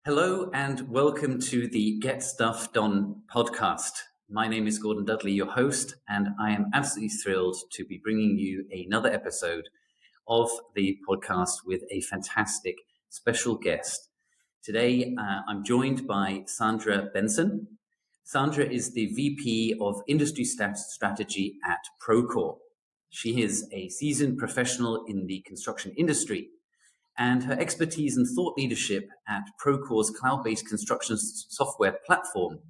Hello and welcome to the Get Stuff Done podcast. My name is Gordon Dudley, your host, and I am absolutely thrilled to be bringing you another episode of the podcast with a fantastic special guest. Today, I'm joined by Sandra Benson. Sandra is the VP of Industry Strategy at Procore. She is a seasoned professional in the construction industry, and her expertise and thought leadership at Procore's cloud-based construction software platform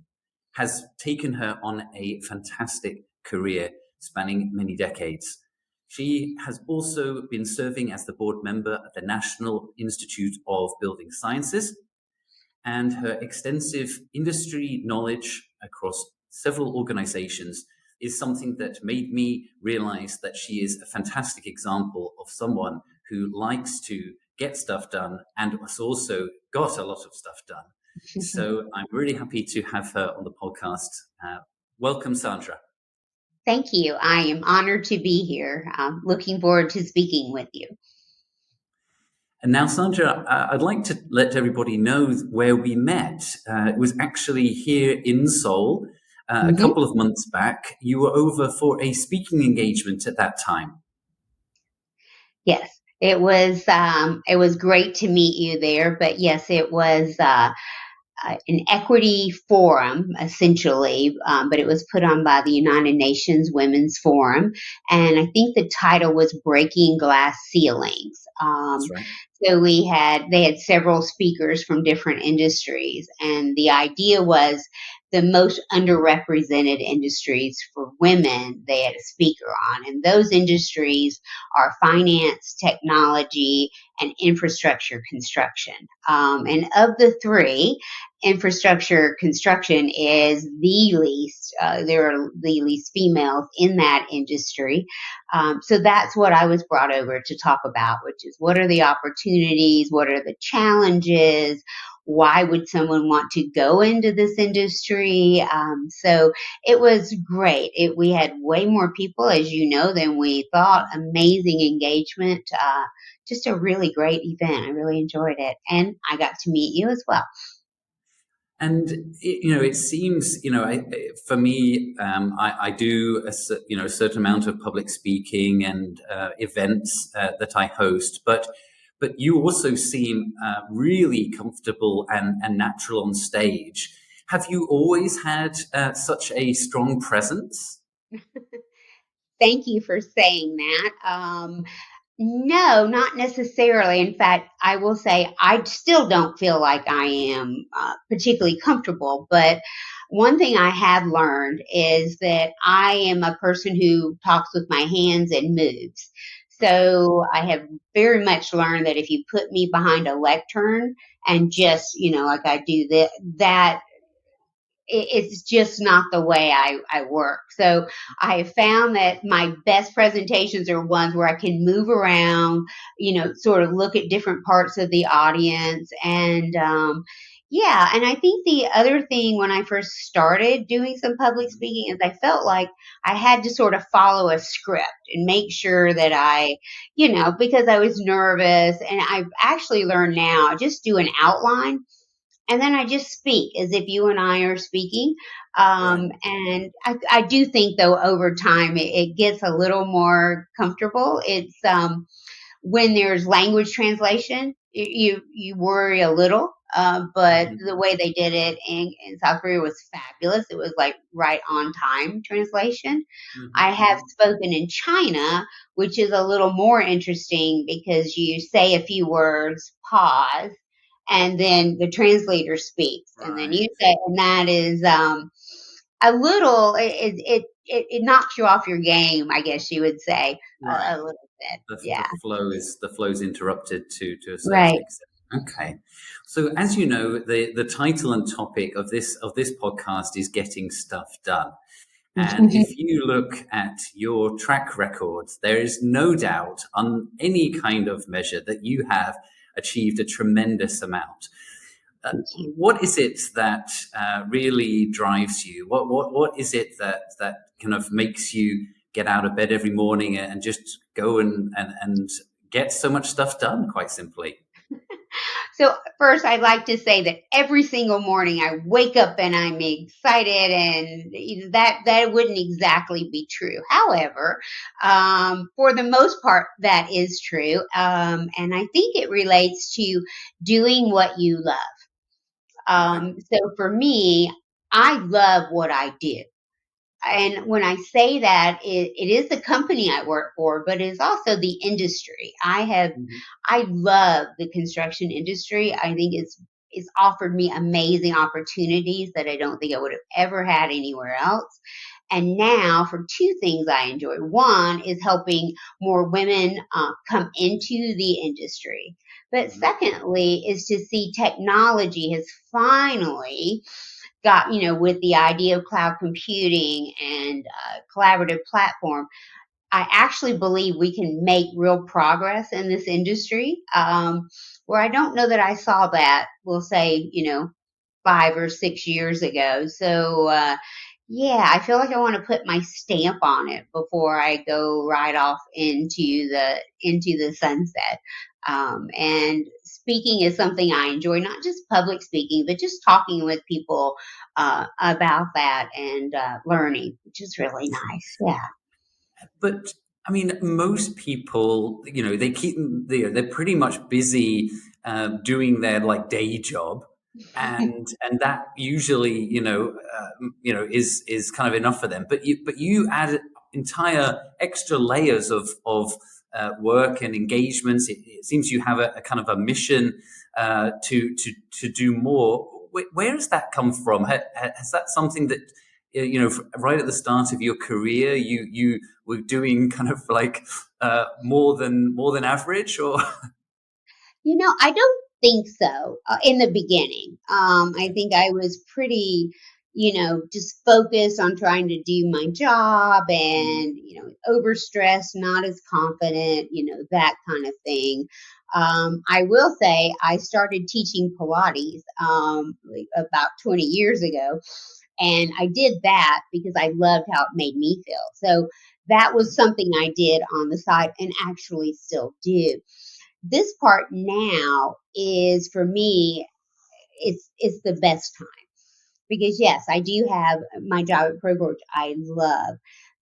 has taken her on a fantastic career spanning many decades. She has also been serving as the board member at the National Institute of Building Sciences, and her extensive industry knowledge across several organizations is something that made me realize that she is a fantastic example of someone who likes to get stuff done and has also got a lot of stuff done. So I'm really happy to have her on the podcast. Welcome, Sandra. Thank you. I am honored to be here. I'm looking forward to speaking with you. And now, Sandra, I'd like to let everybody know where we met. It was actually here in Seoul a couple of months back. You were over for a speaking engagement at that time. Yes, it was great to meet you there. But yes, it was an equity forum, essentially, but it was put on by the United Nations Women's Forum. And I think the title was Breaking Glass Ceilings. That's right. So they had several speakers from different industries, and the idea was the most underrepresented industries for women they had a speaker on. And those industries are finance, technology, and infrastructure construction. And of the three, infrastructure construction is the least, there are the least females in that industry. So that's what I was brought over to talk about, which is what are the opportunities, what are the challenges, why would someone want to go into this industry? So it was great. We had way more people, as you know, than we thought. Amazing engagement. Just a really great event. I really enjoyed it. And I got to meet you as well. And it seems, for me, I do a certain amount of public speaking and events that I host, but you also seem really comfortable and natural on stage. Have you always had such a strong presence? Thank you for saying that. No, not necessarily. In fact, I will say I still don't feel like I am particularly comfortable. But one thing I have learned is that I am a person who talks with my hands and moves. So I have very much learned that if you put me behind a lectern and just, like I do that it's just not the way I work. So I have found that my best presentations are ones where I can move around, sort of look at different parts of the audience. And yeah, and I think the other thing when I first started doing some public speaking is I felt like I had to sort of follow a script and make sure that because I was nervous. And I've actually learned now, I just do an outline and then I just speak as if you and I are speaking. Right. And I do think, though, over time it gets a little more comfortable. It's when there's language translation, you worry a little. But the way they did it in South Korea was fabulous. It was like right on time translation. I have spoken in China, which is a little more interesting because you say a few words, pause, and then the translator speaks, and then you say, and that is a little. It knocks you off your game, I guess you would say, Right. a little bit. The flow is interrupted to a certain Right. extent. Okay. So as you know, the title and topic of this podcast is Getting Stuff Done. And if you look at your track records, there is no doubt on any kind of measure that you have achieved a tremendous amount. What is it that really drives you? What is it that kind of makes you get out of bed every morning and just go and get so much stuff done, quite simply? So first, I'd like to say that every single morning I wake up and I'm excited, and that wouldn't exactly be true. However, for the most part, that is true, and I think it relates to doing what you love. Okay. So for me, I love what I do. And when I say that, it is the company I work for, but it's also the industry. Mhm. I love the construction industry. I think it's offered me amazing opportunities that I don't think I would have ever had anywhere else. And now, for two things I enjoy. One is helping more women come into the industry. But Mhm. secondly, is to see technology has finally got, with the idea of cloud computing and collaborative platform, I actually believe we can make real progress in this industry. Where I don't know that I saw that, we'll say, 5 or 6 years ago. So, yeah, I feel like I want to put my stamp on it before I go right off into the sunset. And speaking is something I enjoy, not just public speaking, but just talking with people about that and learning, which is really nice. Yeah. But I mean, most people, they keep they're pretty much busy doing their like day job, and that usually is kind of enough for them. But you add entire extra layers of work and engagements. It seems you have a kind of a mission to do more. Where has that come from? Has that something that right at the start of your career you were doing kind of like more than average, or I don't think so in the beginning. I think I was pretty, just focused on trying to do my job Mhm. and, overstressed, not as confident, that kind of thing. I will say I started teaching Pilates like about 20 years ago. And I did that because I loved how it made me feel. So that was something I did on the side and actually still do. This part now is for me, it's the best time because yes, I do have my job at Procore, which I love,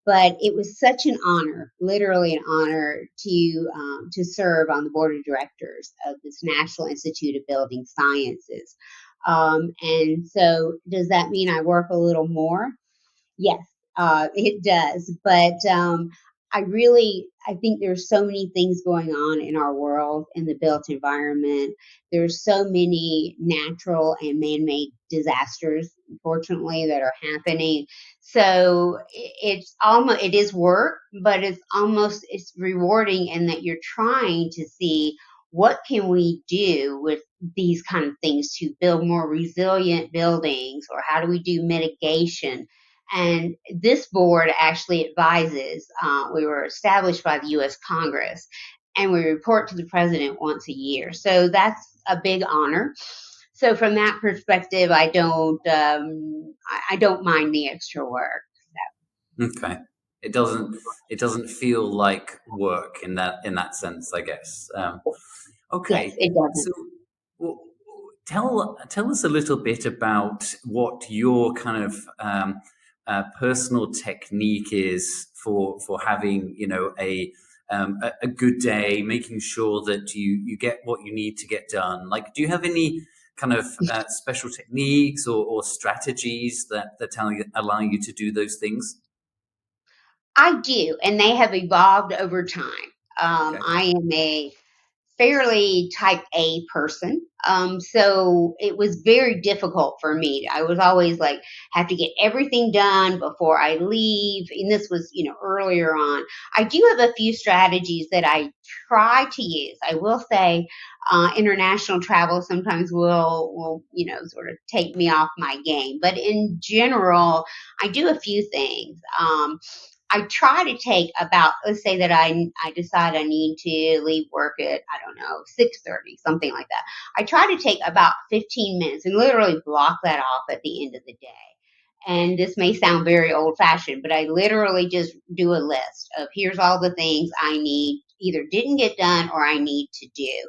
but it was such an honor, literally an honor to serve on the board of directors of this National Institute of Building Sciences. And so, does that mean I work a little more? Yes, it does. But I think there's so many things going on in our world in the built environment. There's so many natural and man-made disasters, unfortunately, that are happening. So it is work, but it's rewarding in that you're trying to see what can we do with these kind of things to build more resilient buildings, or how do we do mitigation. And this board actually advises. We were established by the U.S. Congress, and we report to the president once a year. So that's a big honor. So from that perspective, I don't mind the extra work. Okay. It doesn't feel like work in that sense, I guess. Yes, Okay. it doesn't. So, w- tell us a little bit about what your kind of personal technique is for having a good day, making sure that you get what you need to get done. Like, do you have any kind of special techniques or strategies that allow you to do those things? I do, and they have evolved over time. Okay. I am a fairly type A person. So it was very difficult for me. I was always like, have to get everything done before I leave. And this was, earlier on. I do have a few strategies that I try to use. I will say, international travel sometimes will, sort of take me off my game. But in general, I do a few things. I try to take about, let's say that I decide I need to leave work at, I don't know, 6:30, something like that. I try to take about 15 minutes and literally block that off at the end of the day. And this may sound very old fashioned, but I literally just do a list of here's all the things I need, either didn't get done or I need to do.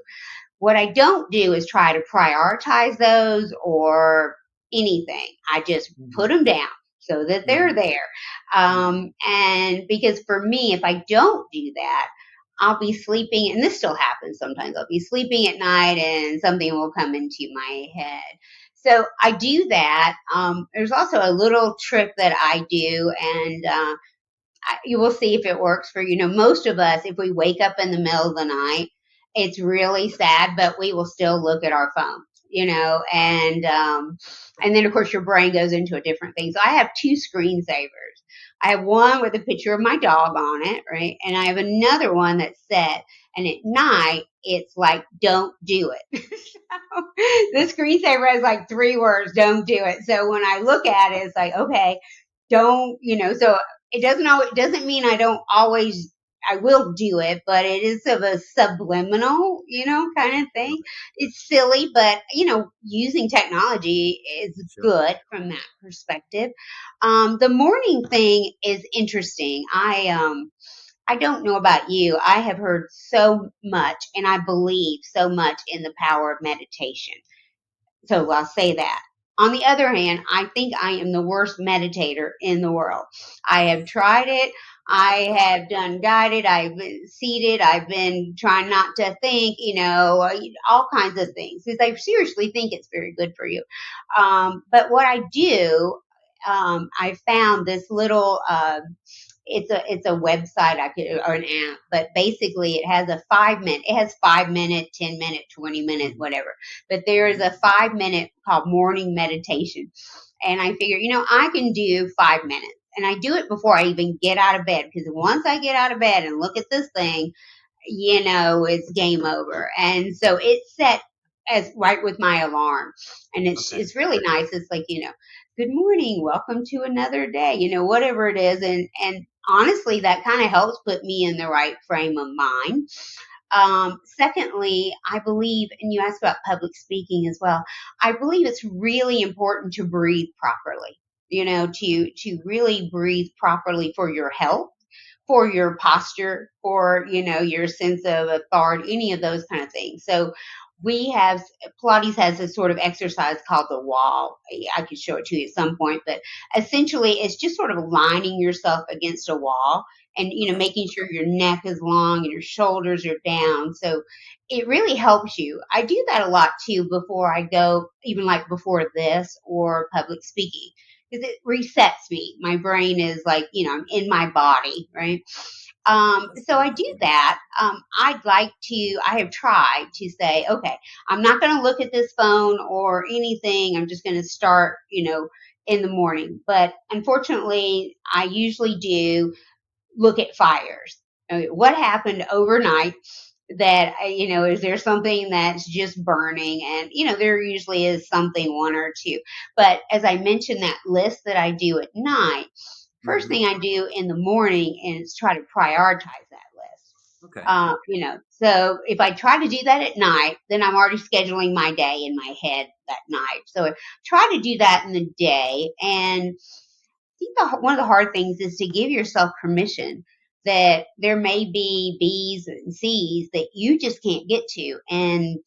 What I don't do is try to prioritize those or anything. I just put Mhm. them down so that they're Mhm. there. Mhm. And because for me, if I don't do that, I'll be sleeping, and this still happens sometimes. I'll be sleeping at night and something will come into my head. So I do that. There's also a little trick that I do, and you will see if it works for you. You know, most of us, if we wake up in the middle of the night, it's really sad, but we will still look at our phone. You know, and then of course your brain goes into a different thing. So I have two screensavers. I have one with a picture of my dog on it, right? And I have another one that's set. And at night, it's like, don't do it. So the screensaver has like three words, don't do it. So when I look at it, it's like, okay, don't, so it doesn't mean I don't always I will do it, but it is of a subliminal, kind of thing. It's silly, but using technology is Sure. good from that perspective. The morning thing is interesting. I don't know about you. I have heard so much and I believe so much in the power of meditation. So I'll say that. On the other hand, I think I am the worst meditator in the world. I have tried it. I have done guided. I've been seated. I've been trying not to think, all kinds of things because I seriously think it's very good for you. But what I do, I found this little it's a website I could or an app, but basically it has 5 minute, 10 minute, 20 minute, Mhm. whatever. But there is Mhm. a 5 minute called morning meditation. And I figure, I can do 5 minutes. And I do it before I even get out of bed because once I get out of bed and look at this thing, it's game over. And so it's set as right with my alarm. And Okay. it's really nice. It's like, good morning, welcome to another day, whatever it is. And honestly, that kind of helps put me in the right frame of mind. Secondly, I believe, and you asked about public speaking as well, I believe it's really important to breathe properly, to really breathe properly for your health, for your posture, for, your sense of authority, any of those kind of things. So we have, Pilates has a sort of exercise called the wall. I could show it to you at some point, but essentially it's just sort of lining yourself against a wall and, Okay. making sure your neck is long and your shoulders are down. So it really helps you. I do that a lot too before I go, even like before this or public speaking, because it resets me. My brain is like, I'm in my body, right? That's So good. I do that. I have tried to say, okay, I'm not going to look at this phone or anything. I'm just going to start, in the morning. But unfortunately, I usually do look at fires. Okay, what happened overnight that, is there something that's just burning? And, there usually is something, one or two. But as I mentioned, that list that I do at night, first Mhm. thing I do in the morning is try to prioritize that list. Okay. So if I try to do that at night, then I'm already scheduling my day in my head that night. So I try to do that in the day. And I think one of the hard things is to give yourself permission that there may be B's and C's that you just can't get to. And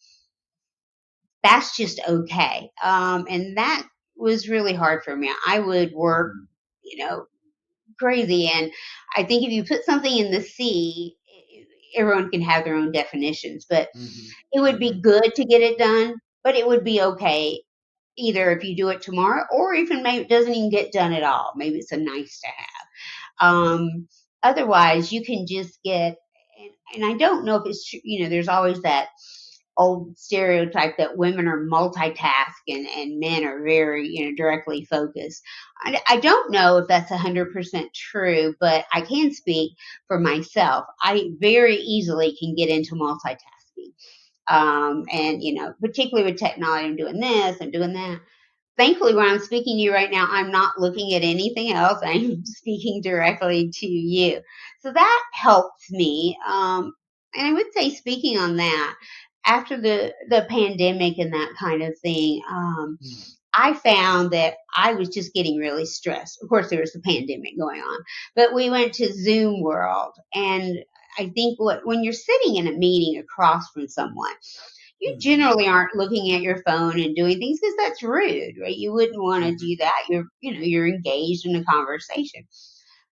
that's just okay. And that was really hard for me. I would work, Mhm. you know, crazy. And I think if you put something in the sea, everyone can have their own definitions, but Mhm. it would be Mhm. good to get it done, but it would be okay either if you do it tomorrow or even maybe it doesn't even get done at all. Maybe it's a nice to have. Otherwise, you can just get, and I don't know if it's true, there's always that old stereotype that women are multitasking and men are very, directly focused. I don't know if that's 100% true, but I can speak for myself. I very easily can get into multitasking. And, particularly with technology, I'm doing this, I'm doing that. Thankfully, when I'm speaking to you right now, I'm not looking at anything else. I'm speaking directly to you. So that helps me. And I would say, speaking on that, after the pandemic and that kind of thing, Mhm. I found that I was just getting really stressed. Of course, there was the pandemic going on, but we went to Zoom World. And I think when you're sitting in a meeting across from someone, you Mhm. generally aren't looking at your phone and doing things because that's rude, right? You wouldn't want to Mhm. do that. You're engaged in a conversation.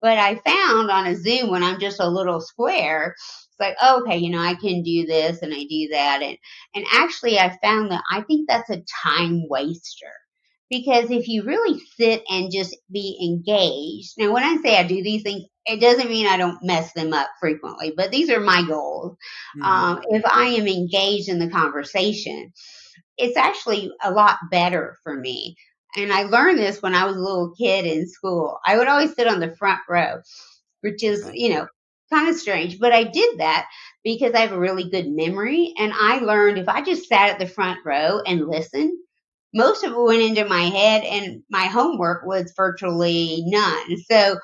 But I found on a Zoom when I'm just a little square, it's like, okay, I can do this and I do that. And actually I found that I think that's a time waster. Because if you really sit and just be engaged, now when I say I do these things, it doesn't mean I don't mess them up frequently, but these are my goals. Mhm. If I am engaged in the conversation, it's actually a lot better for me. And I learned this when I was a little kid in school. I would always sit on the front row, which is, Okay. kind of strange, but I did that because I have a really good memory. And I learned if I just sat at the front row and listened, most of it went into my head and my homework was virtually none. So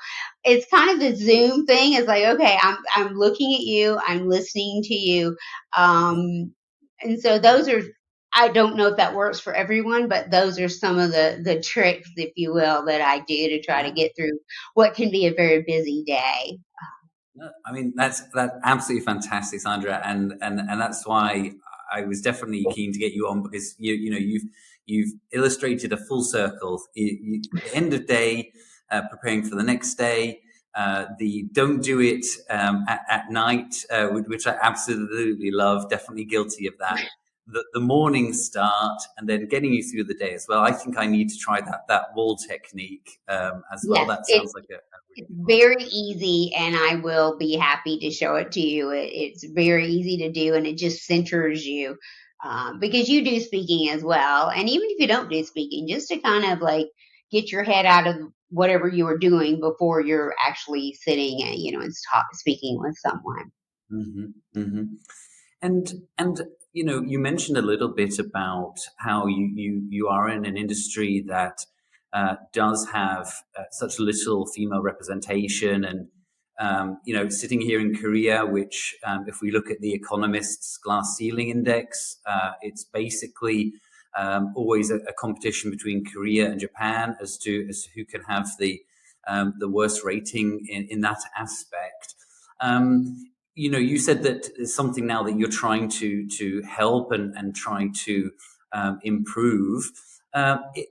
it's kind of the Zoom thing. It's like, okay, I'm looking at you, I'm listening to you. Yeah. And so those are, I don't know if that works for everyone, but those are some of the tricks, if you will, that I do to try to Yeah. get through what can be a very busy day. No, I mean that's absolutely fantastic, Sandra, and that's why I was definitely keen to get you on because you've illustrated a full circle. The end of day, preparing for the next day. The don't do it at night, which I absolutely love. Definitely guilty of that. The morning start and then getting you through the day as well. I think I need to try that wall technique as well. Yes, That sounds like a really it's good one. very easy, and I will be happy to show it to you. It's very easy to do, and it just centers you because you do speaking as well. And even if you don't do speaking, just to kind of like get your head out of whatever you were doing before you're actually sitting and speaking with someone. Hmm. Hmm. And you mentioned a little bit about how you are in an industry that does have such little female representation, and sitting here in Korea, which if we look at the Economist's glass ceiling index, it's basically always a competition between Korea and Japan as to who can have the worst rating in that aspect. You said that it's something now that you're trying to help and try to improve.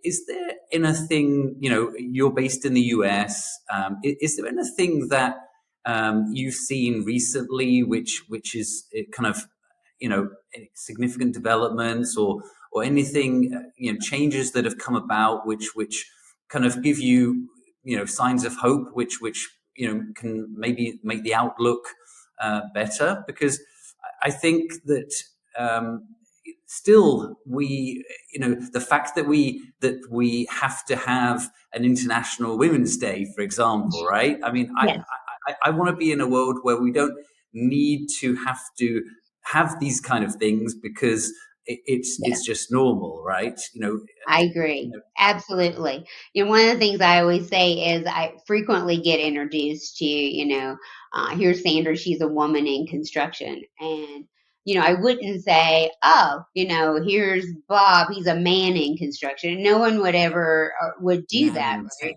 Is there anything, you're based in the US, is there anything that you've seen recently which is kind of, any significant developments or anything, changes that have come about which kind of give you, signs of hope which can maybe make the outlook better? Because I think that still the fact that we have to have an International Women's Day, for example, right? I mean, I Yes. I, I want to be in a world where we don't need to have these kind of things because it's Yes. just normal, right? I agree. Absolutely. One of the things I always say is I frequently get introduced to, here's Sandra, she's a woman in construction. And, I wouldn't say, oh, here's Bob, he's a man in construction. No one would ever would do Now that, in right? tech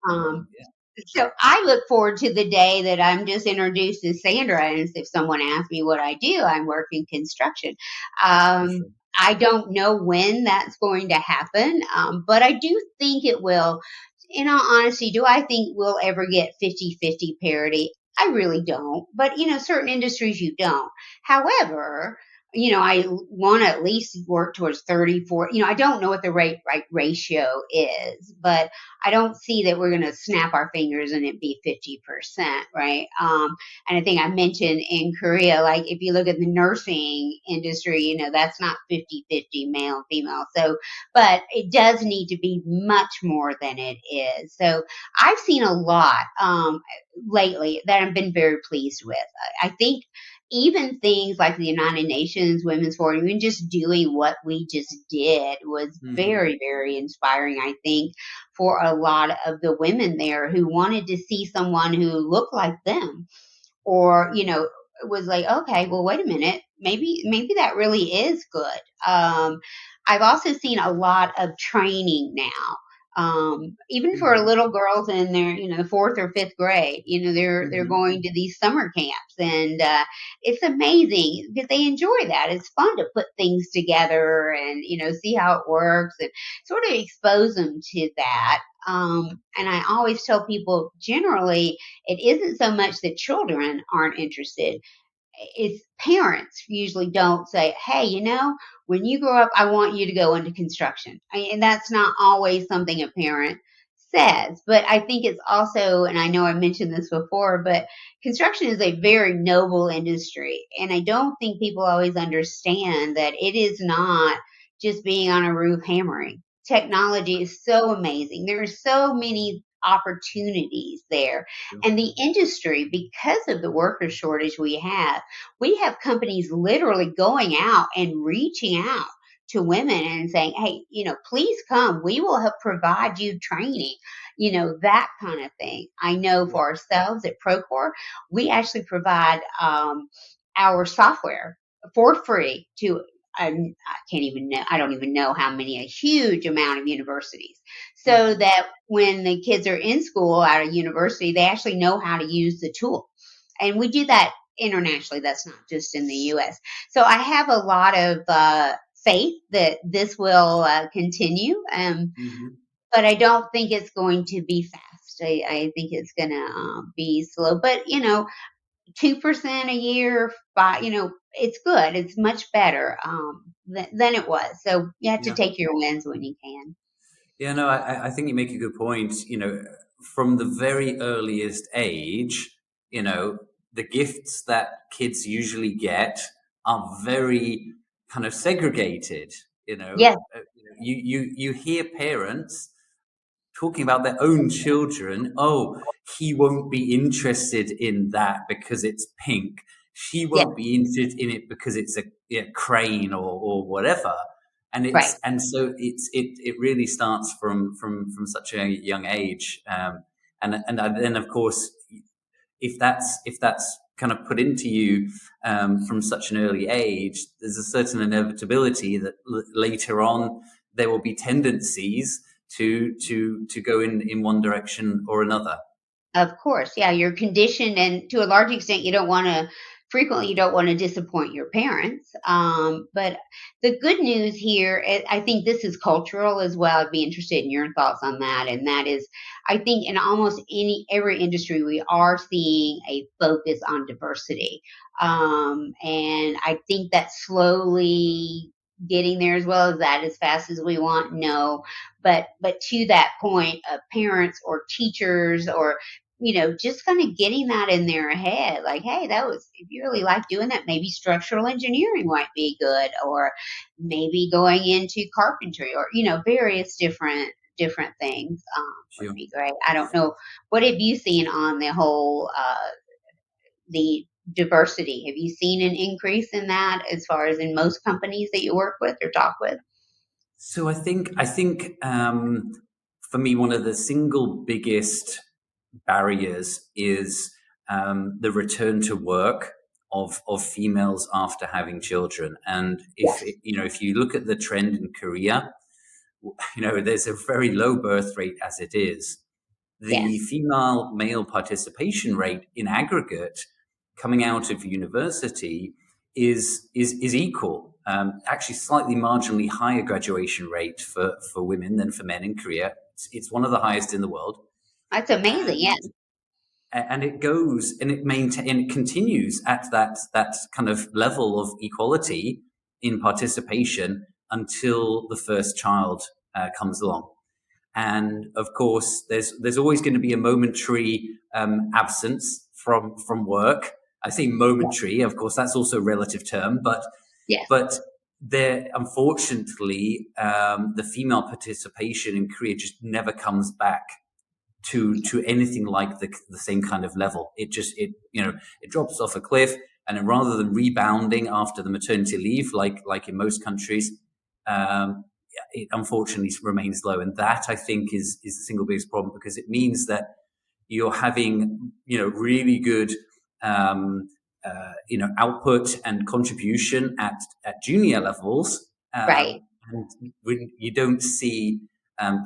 Um, world, yeah, so I look forward to the day that I'm just introduced as Sandra, and if someone asks me what I do, I work in construction. for sure. I don't know when that's going to happen, but I do think it will. In all honesty, do I think we'll ever get 50-50 parity? I really don't. But, certain industries you don't. However, I want to at least work towards 34. I don't know what the right ratio is, but I don't see that we're going to snap our fingers and it be 50%, right? And I think I mentioned in Korea, like if you look at the nursing industry, that's not 50-50 male and female. So, but it does need to be much more than it is. So I've seen a lot lately that I've been very pleased with. I think even things like the United Nations Women's Forum, even just doing what we just did was Hmm. very, very inspiring, I think, for a lot of the women there who wanted to see someone who looked like them or, was like, okay, well, wait a minute, maybe that really is good. I've also seen a lot of training now. Even for Mhm. little girls in their, fourth or fifth grade, they're Mhm. going to these summer camps, and it's amazing because they enjoy that. It's fun to put things together and see how it works and sort of expose them to that. And I always tell people, generally, it isn't so much that children aren't interested, it's parents usually don't say, "Hey, when you grow up, I want you to go into construction." And that's not always something a parent says. But I think it's also, and I know I mentioned this before, but construction is a very noble industry. And I don't think people always understand that it is not just being on a roof hammering. Technology is so amazing. There are so many opportunities there. Sure. And the industry, because of the worker shortage we have companies literally going out and reaching out to women and saying, "Hey, please come. We will help provide you training," that kind of thing. I know Yeah. for ourselves at Procore, we actually provide our software for free to, I can't even know, I don't even know how many, a huge amount of universities. So Mhm. that when the kids are in school at a university, they actually know how to use the tool. And we do that internationally. That's not just in the US. So I have a lot of faith that this will continue, Mhm. but I don't think it's going to be fast. I think it's going to be slow. But 2% a year, it's good. It's much better than it was. So you have to Yeah. take your wins when you can. Yeah, no, I think you make a good point. From the very earliest age, the gifts that kids usually get are very kind of segregated. Yes, You hear parents talking about their own children. Oh, he won't be interested in that because it's pink. She yes, won't be interested in it because it's a, crane or whatever. And right. it really starts from such a young age. And then of course, if that's kind of put into you from such an early age, there's a certain inevitability that later on there will be tendencies to go in one direction or another. Of course, yeah, you're conditioned, and to a large extent, you don't want to disappoint your parents. But the good news here, I think this is cultural as well. I'd be interested in your thoughts on that. And that is, I think in almost every industry, we are seeing a focus on diversity, and I think that's slowly getting there as well. As that as fast as we want? No, but to that point, parents or teachers or just kind of getting that in their head, like, hey, if you really like doing that, maybe structural engineering might be good, or maybe going into carpentry, or, various different things would Sure. be great. I don't know. What have you seen on the whole, the diversity? Have you seen an increase in that as far as in most companies that you work with or talk with? So I think for me one of the single biggest barriers is the return to work of females after having children. And Yes. if you look at the trend in Korea, there's a very low birth rate as it is. The Yes. female male participation rate in aggregate coming out of university is equal. Actually, slightly marginally higher graduation rate for women than for men in Korea. It's one of the highest in the world, That's amazing. and Yes. and it goes and it continues at that kind of level of equality in participation until the first child comes along. And of course, there's always going to be a momentary absence from work. I say momentary, of course, that's also a relative term, Yes. but there, unfortunately, the female participation in career just never comes back to anything like the same kind of level. It drops off a cliff, and then rather than rebounding after the maternity leave, like in most countries, it unfortunately remains low. And that I think is the single biggest problem, because it means that you're having really good output and contribution at junior levels, Right. and when you don't see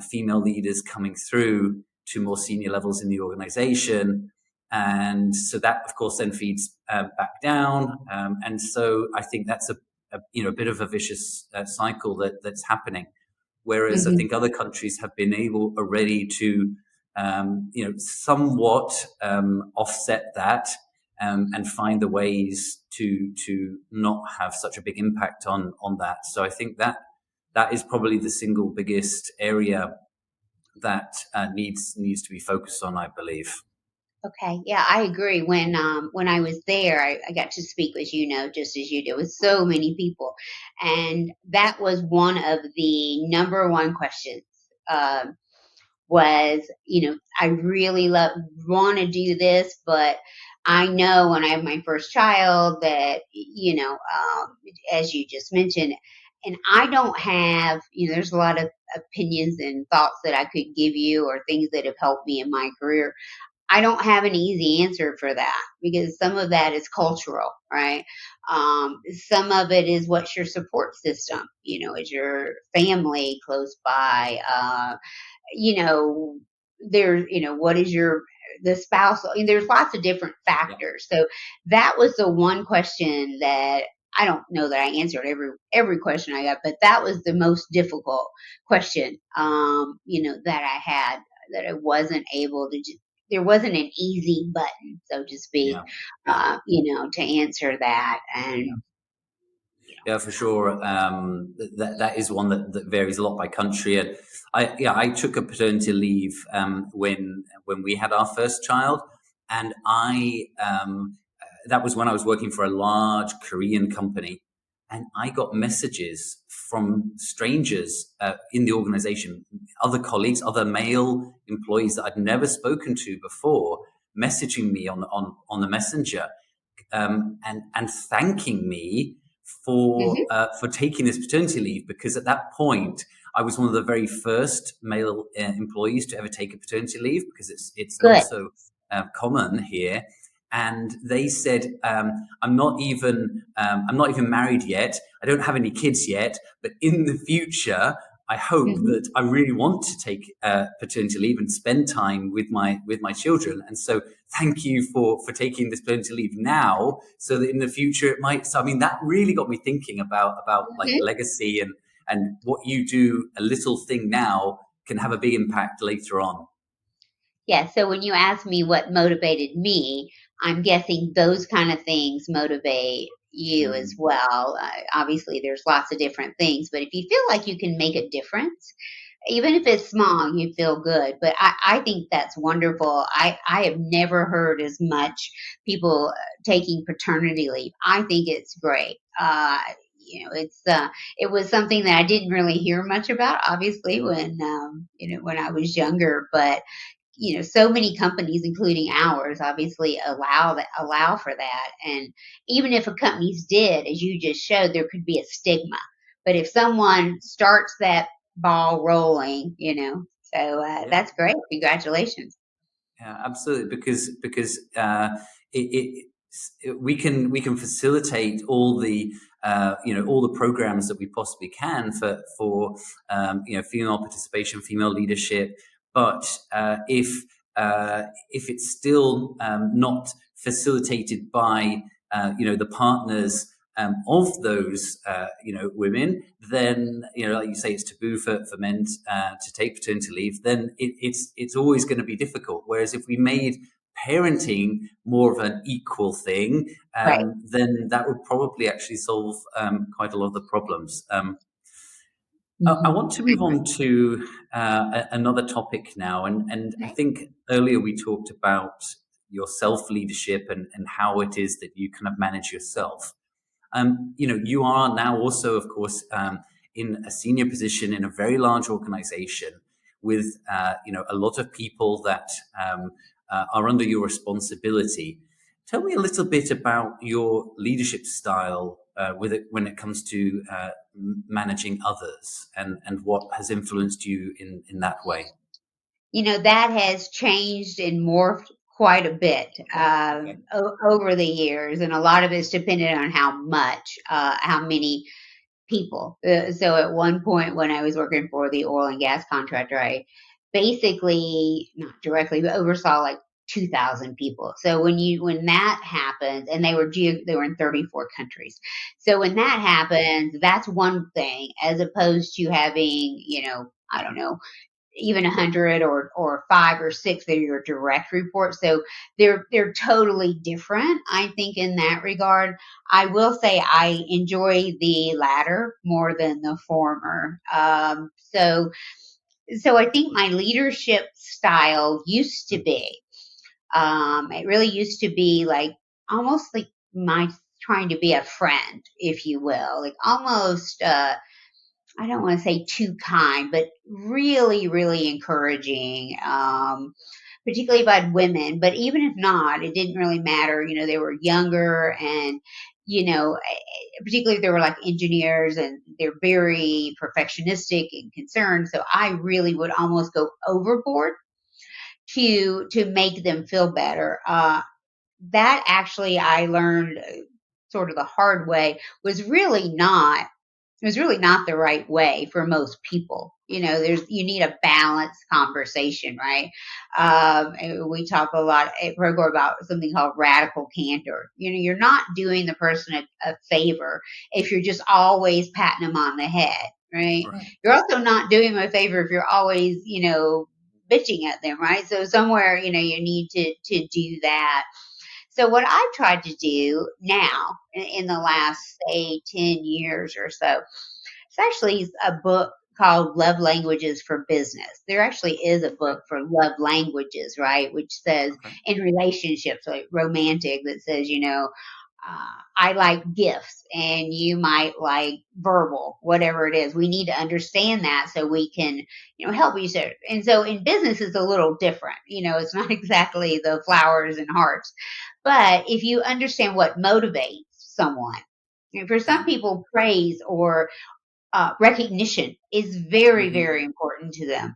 female leaders coming through to more senior levels in the organization. And so that, of course, then feeds back down. And so I think that's a bit of a vicious cycle that's happening. Whereas I Hmm. think other countries have been able already to, somewhat offset that and find the ways to not have such a big impact on that. So I think that is probably the single biggest area that needs to be focused on, I believe. Okay, yeah, I agree. When I was there, I got to speak, as you know, just as you do, with so many people, and that was one of the number one questions. Was, I really want to do this, but I know when I have my first child that, as you just mentioned, and I don't have, there's a lot of opinions and thoughts that I could give you or things that have helped me in my career. I don't have an easy answer for that because some of that is cultural, right? Some of it is what's your support system? Is your family close by? You know, what is the spouse? I mean, there's lots of different Yeah, factors. So that was the one question that I don't know that I answered every question I got, but that was the most difficult question, that I had, that I wasn't able to just, there wasn't an easy button, so to speak, yeah, yeah. to answer that. Yeah. And Yeah, for sure. That is one that varies a lot by country. And I took a paternity leave when we had our first child, and I that was when I was working for a large Korean company, and I got messages from strangers in the organization, other colleagues, other male employees that I'd never spoken to before, messaging me on the messenger, and thanking me Mhm. for taking this paternity leave, because at that point I was one of the very first male employees to ever take a paternity leave, because it's not Good. so common here. And they said, I'm not even married yet. I don't have any kids yet, but in the future, I hope Hmm. that I really want to take paternity leave and spend time with my children. And so, thank you for taking this paternity leave now, so that in the future it might. So, I mean, that really got me thinking about like legacy, and what you do, a little thing now can have a big impact later on. Yeah, so when you ask me what motivated me, I'm guessing those kind of things motivate you as Mm, well. Obviously, there's lots of different things, but if you feel like you can make a difference, even if yeah, it's small, you feel good. But I think that's wonderful. I have never heard as much people taking paternity leave. I think it's great. It was something that I didn't really hear much about, obviously, when I was younger, but so many companies, including ours, obviously allow for that. And even if a companies did, as you just showed, there could be a stigma. But if someone starts that ball rolling, yeah. that's great. Congratulations. Yeah, absolutely. Because we can facilitate all the programs that we possibly can for female participation, female leadership. But if it's still not facilitated by the partners of those women, then like you say, it's taboo for men to take paternity leave. Then it's always going to be difficult. Whereas if we made parenting more of an equal thing, Right. then that would probably actually solve quite a lot of the problems. I Hmm. want to move on to another topic now, and I Okay. think earlier we talked about your self leadership and how it is that you kind of manage yourself. You are now also, of course, in a senior position in a very large organization with, a lot of people that are under your responsibility. Tell me a little bit about your leadership style with it when it comes to managing others, and what has influenced you in that way. That has changed and morphed quite a bit Okay. over the years, and a lot of it's dependent on how many people. So at one point when I was working for the oil and gas contractor, I basically, not directly, but oversaw like 2,000 people. So when that happens, and they were in 34 countries. So when that happens, that's one thing, as opposed to having, I don't know, even 100 or 5 or 6 that are your direct reports. So they're totally different, I think, in that regard. I will say I enjoy the latter more than the former. So I think my leadership style used to be, it really used to be like almost like my trying to be a friend, if you will, like almost, I don't want to say too kind, but really, really encouraging, particularly about women. But even if not, it didn't really matter. They were younger, and, particularly if they were like engineers, and they're very perfectionistic and concerned. So I really would almost go overboard to make them feel better. That actually I learned, sort of the hard way, was really not the right way for most people. You need a balanced conversation, right? And we talk a lot at Procore about something called radical candor. You're not doing the person a favor if you're just always patting them on the head, right? Right. You're also not doing them a favor if you're always, bitching at them, right? So somewhere, you need to do that. So what I've tried to do now in the last, say, 10 years or so, it's actually a book called Love Languages for Business. There actually is a Okay. book for love languages, right? Which says Okay. in relationships, like romantic, that says, I like gifts and you might like verbal, whatever it is. We need to understand that so we can, help each other. And so in business, it's a little different. It's not exactly the flowers and hearts. But if you understand what motivates someone, for some Yeah. people, praise or recognition is very, Hmm. very important to them.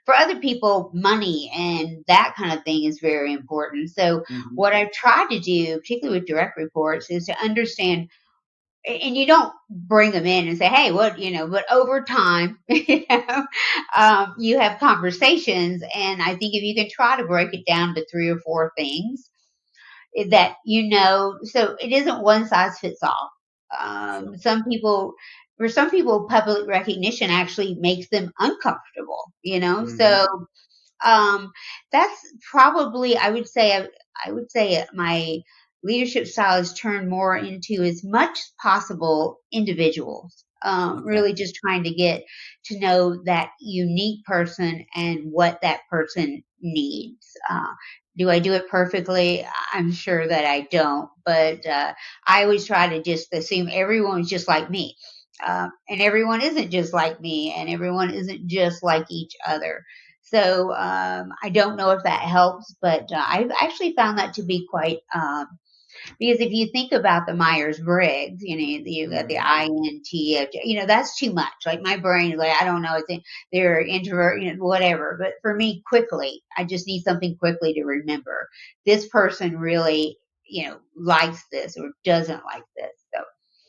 For other people, money and that kind of thing is very important. So, Hmm. what I've tried to do, particularly with direct reports, is to understand. And you don't bring them in and say, "Hey, what?" But over time, you have conversations, and I think if you can try to break it down to 3 or 4 things that, so it isn't one size fits all. Sure. For some people, public recognition actually makes them uncomfortable, Hmm. so that's probably, I would say my leadership style is turned more into, as much as possible, individuals. Okay. Really just trying to get to know that unique person and what that person needs. Do I do it perfectly? I'm sure that I don't, but I always try to just assume everyone's just like me. And everyone isn't just like me, and everyone isn't just like each other. So I don't know if that helps, but I've actually found that to be quite, because if you think about the Myers Briggs, you got the Hmm. INTJ, that's too much. Like my brain is like, I don't know, they're introvert, whatever. But for me, quickly, I just need something quickly to remember. This person really, likes this or doesn't like this. So,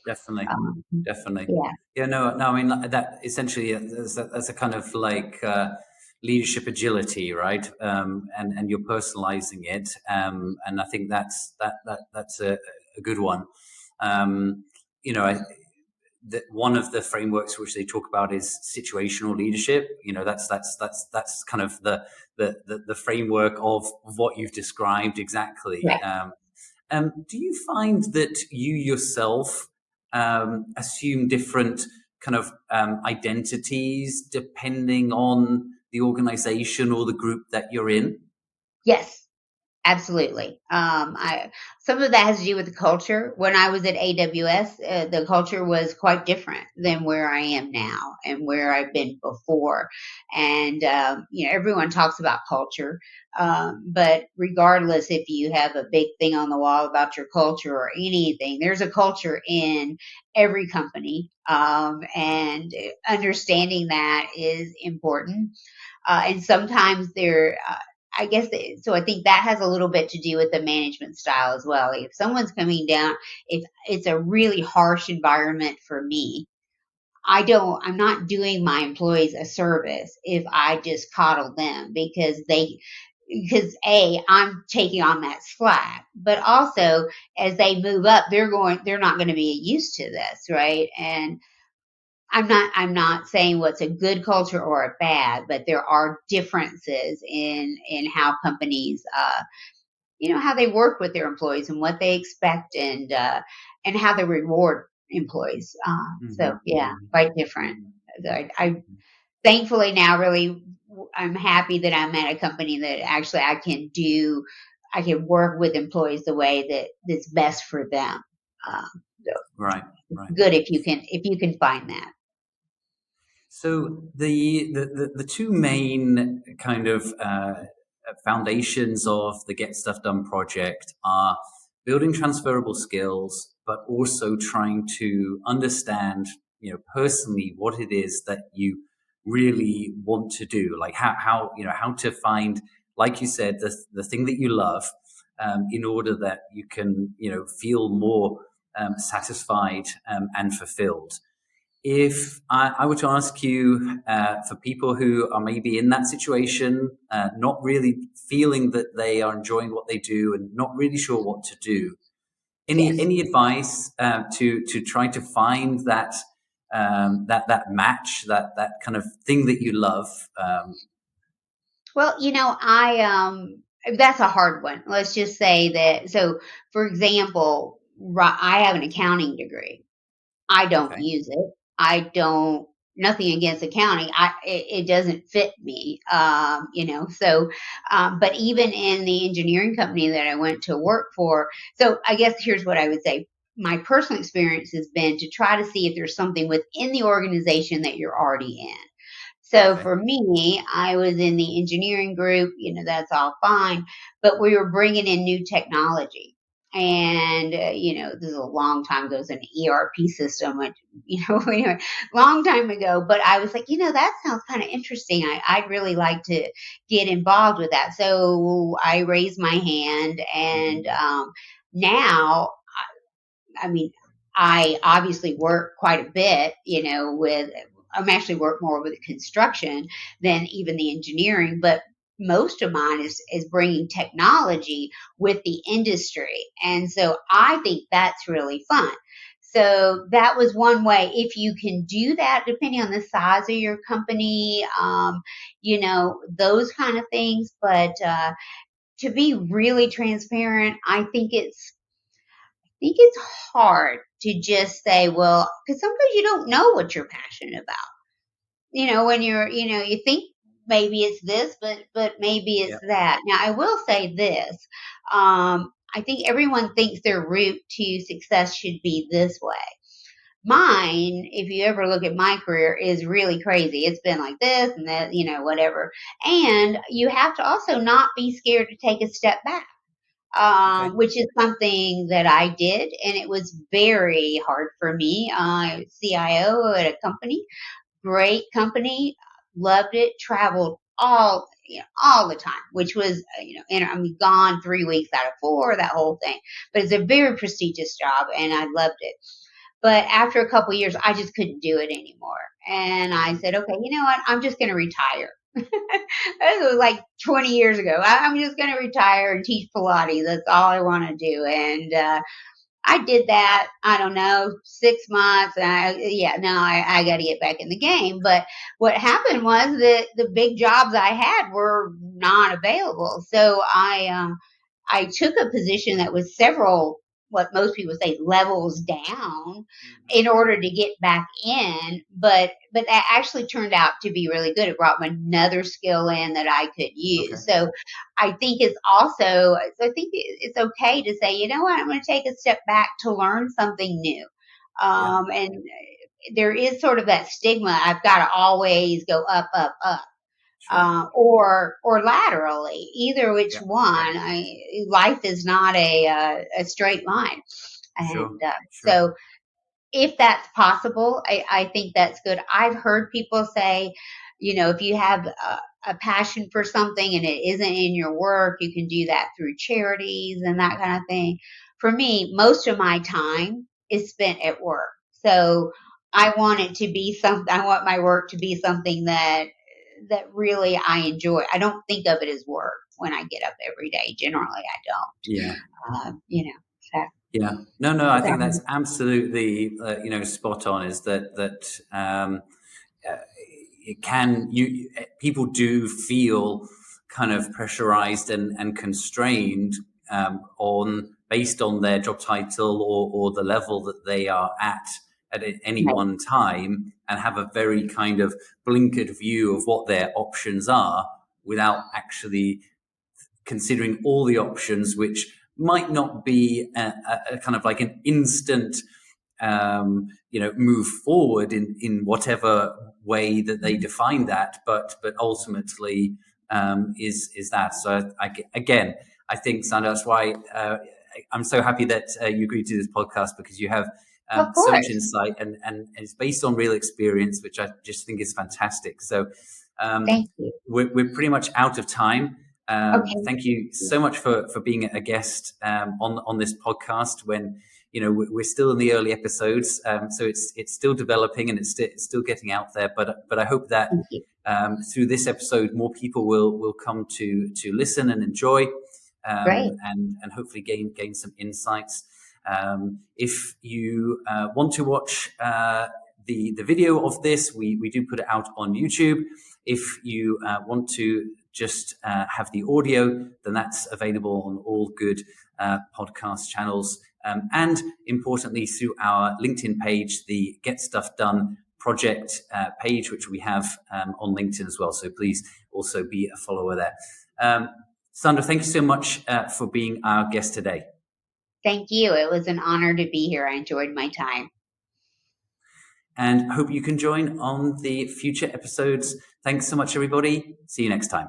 Definitely. um, Definitely. yeah, Yeah. No. No. I mean, that essentially, that's a kind of like leadership agility, right? And you're personalizing it, and I think that's a good one. Um, you know, I, that one of the frameworks which they talk about is situational leadership. That's kind of the framework of what you've described exactly. right. Do you find that you yourself assume different kind of identities depending on the organization or the group that you're in? Yes. Absolutely. Some of that has to do with the culture. When I was at AWS, the culture was quite different than where I am now and where I've been before. And everyone talks about culture, but regardless if you have a big thing on the wall about your culture or anything, there's a culture in every company, and understanding that is important. And sometimes I guess so. I think that has a little bit to do with the management style as well. If someone's coming down, if it's a really harsh environment for me, I'm not doing my employees a service if I just coddle them because I'm taking on that slack, but also as they move up, they're not going to be used to this, right? And I'm not saying what's a good culture or a bad, but there are differences in how companies, how they work with their employees and what they expect and how they reward employees. So Hmm. yeah, Hmm. quite different. I thankfully now really I'm happy that I'm at a company that actually I can work with employees the way that's best for them. So Right, right. good if you can find that. So the two main kind of foundations of the Get Stuff Done project are building transferable skills, but also trying to understand, personally what it is that you really want to do, like how to find, like you said, the thing that you love, in order that you can, feel more satisfied and fulfilled. If I were to ask you, for people who are maybe in that situation, not really feeling that they are enjoying what they do and not really sure what to do, Yes. any advice to try to find that match, that kind of thing that you love? Well, that's a hard one. Let's just say that. So, for example, I have an accounting degree. I don't Okay, use it. I don't. Nothing against accounting. It doesn't fit me. But even in the engineering company that I went to work for, so I guess here's what I would say. My personal experience has been to try to see if there's something within the organization that you're already in. So okay, for me, I was in the engineering group, that's all fine, but we were bringing in new technology. And, this is a long time ago, it was an ERP system, which, anyway, long time ago. But I was like, that sounds kind of interesting. I'd really like to get involved with that. So I raised my hand, and hmm, now I mean, I obviously work quite a bit, I'm actually work more with construction than even the engineering, but most of mine is bringing technology with the industry. And so I think that's really fun. So that was one way. If you can do that, depending on the size of your company, those kind of things. But to be really transparent, I think it's hard to just say, well, because sometimes you don't know what you're passionate about. When you think maybe it's this, but maybe it's yeah, that. Now, I will say this. I think everyone thinks their route to success should be this way. Mine, if you ever look at my career, is really crazy. It's been like this and that, whatever. And you have to also not be scared to take a step back, okay, which is something that I did, and it was very hard for me. CIO at a company, great company, loved it, traveled all the time, which was and I'm gone 3 weeks out of four, that whole thing. But it's a very prestigious job, and I loved it. But after a couple of years, I just couldn't do it anymore, and I hmm, said, okay, you know what? I'm just going to retire. This was like 20 years ago. I'm just going to retire and teach Pilates. That's all I want to do. And I did that, I don't know, 6 months. And I got to get back in the game. But what happened was that the big jobs I had were not available. So I took a position that was several, what most people say, levels down hmm, in order to get back in. But that actually turned out to be really good. It brought me another skill in that I could okay, use. So I think it's okay to say, you know what, I'm going to take a step back to learn something new. yeah, And there is sort of that stigma. I've got to always go up, up, up, sure, or laterally, either which yeah, one. Life is not a straight line, sure, and sure, so if that's possible, I think that's good. I've heard people say, if you have a passion for something and it isn't in your work, you can do that through charities and that kind of thing. For me, most of my time is spent at work. So I want it to be something. I want my work to be something that really I enjoy. I don't think of it as work when I get up every day. Generally, I Yeah. don't. So Yeah. No, I think that's that, absolutely, spot on, is that uh, it can, people do feel kind of pressurized and constrained based on their job title or the level that they are at any right, one time, and have a very kind of blinkered view of what their options are without actually considering all the options, which might not be a kind of like an instant move forward in whatever way that they define that, but ultimately is that. So again, I think, Sandra, that's why I'm so happy that you agreed to this podcast, because you have of so much course. insight, and it's based on real experience, which I just think is fantastic. So um, Thank you. we're pretty much out of time. Okay. Thank you so much for being a guest on this podcast. When we're still in the early episodes, so it's still developing, and it's still getting out there. But I hope that Thank you. through this episode, more people will come to listen and enjoy, Great. and hopefully gain some insights. If you want to watch the video of this, we do put it out on YouTube. If you want to just have the audio, then that's available on all good podcast channels. And importantly, through our LinkedIn page, the Get Stuff Done project page, which we have on LinkedIn as well. So please also be a follower there. Sandra, thank you so much for being our guest today. Thank you. It was an honor to be here. I enjoyed my time. And hope you can join on the future episodes. Thanks so much, everybody. See you next time.